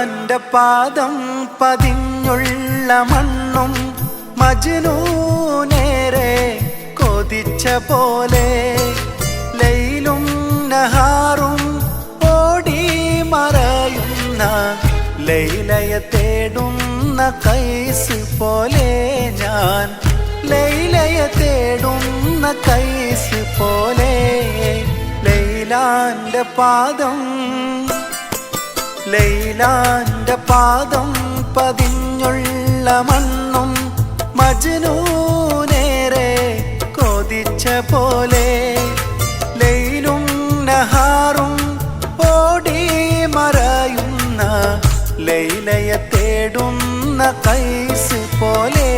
ലൈലാന്റെ പാദം പതിഞ്ഞുള്ള മണ്ണും മജ്നൂനേറെ കൊതിച്ച പോലെ ലൈലും നഹാറും ഓടി മറയുന്ന ലൈലയെ തേടുന്ന കൈസ് പോലെ ഞാൻ ലൈലയെ തേടുന്ന കൈസ് പോലെ ലൈലാന്റെ പാദം പതിഞ്ഞുള്ള മണ്ണും മജ്നൂനേറെ കൊതിച്ച പോലെ ലൈലും നഹാറും ഓടി മറയുന്ന ലൈലയെ തേടുന്ന കൈസ് പോലെ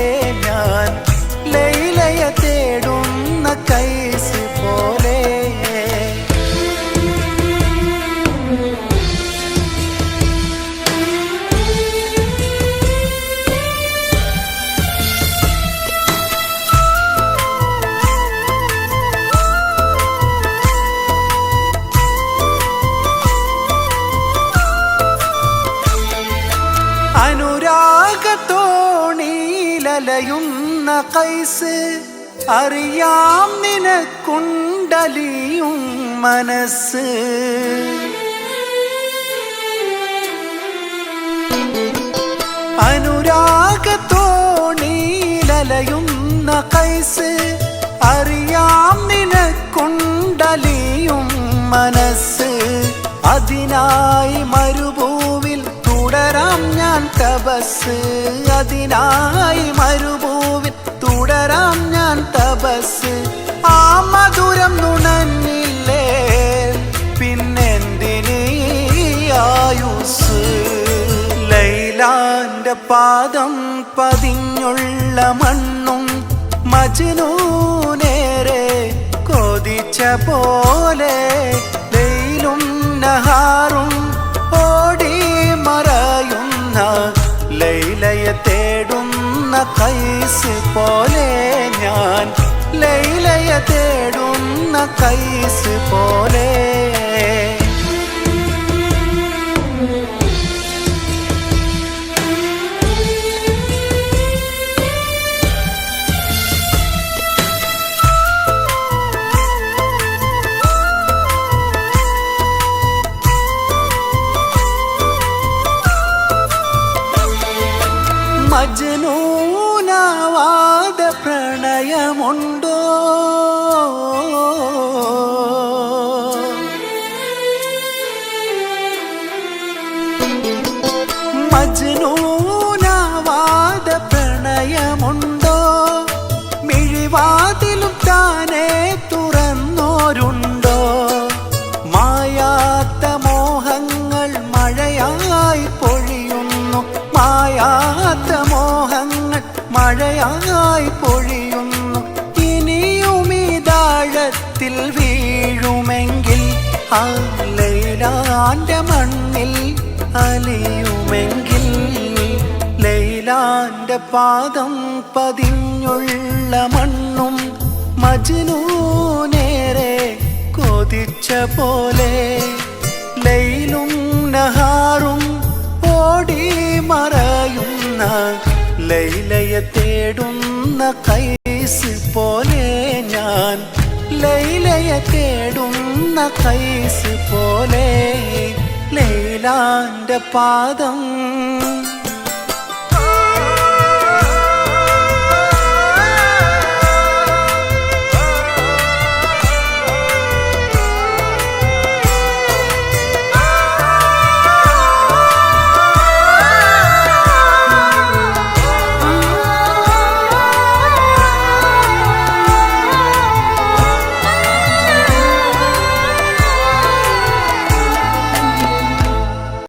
ഞാൻ ലൈലയെ തേടുന്ന കൈസ് പോലെ അനുരാഗത്തോണിയിലലയുന്ന കൈസ് അറിയാം നിനക്കുണ്ടലിയും മനസ്സ് അനുരാഗത്തോണിയിലലയുന്ന കൈസ് അറിയാം നിനക്കുണ്ടലിയും മനസ്സ് അതിനായി മരുഭൂവിൽ തുടരാം ഞാൻ തപസ് അതിനായി മരുഭൂവിൽ തുടരാം ഞാൻ തപസ് ആ മധുരം നുണഞ്ഞില്ലേ പിന്നെന്തിനീ ആയുസ് ലൈലാന്റെ പാദം പതിഞ്ഞുള്ള മണ്ണും മജ്നൂനേറെ കൊതിച്ച പോലെ ലൈലും നഹാറും ഓടി മറയുന്ന ലൈലയെ തേടുന്ന കൈസ് പോലെ ഞാൻ ലൈലയെ തേടുന്ന കൈസ് പോലെ മജ്നൂനാവാദ പ്രണയമുണ്ടോ മജ്നൂനാവാദ പ്രണയമുണ്ടോ മിഴിവാതിലും താനേ തുറന്നോരുണ്ടോ മായാത്ത മോഹങ്ങൾ മഴയായി പൊഴിയുന്നു മായാത്ത മോഹങ്ങൾ മഴയായി പൊഴിയുന്നു ഇനിയും ഇതാഴത്തിൽ വീഴുമെങ്കിൽ ആ ലൈലാന്റെ മണ്ണിൽ അലിയുമെങ്കിൽ ലൈലാന്റെ പാദം പതിഞ്ഞുള്ള മണ്ണും മജ്നൂനേറെ കൊതിച്ച പോലെ ലൈലും നഹാറും ഓടി മറയുന്ന ലൈലയെ തേടുന്ന കൈസ് പോലെ ഞാൻ ലൈലയെ തേടുന്ന കൈസ് പോലെ ലൈലാന്റെ പാദം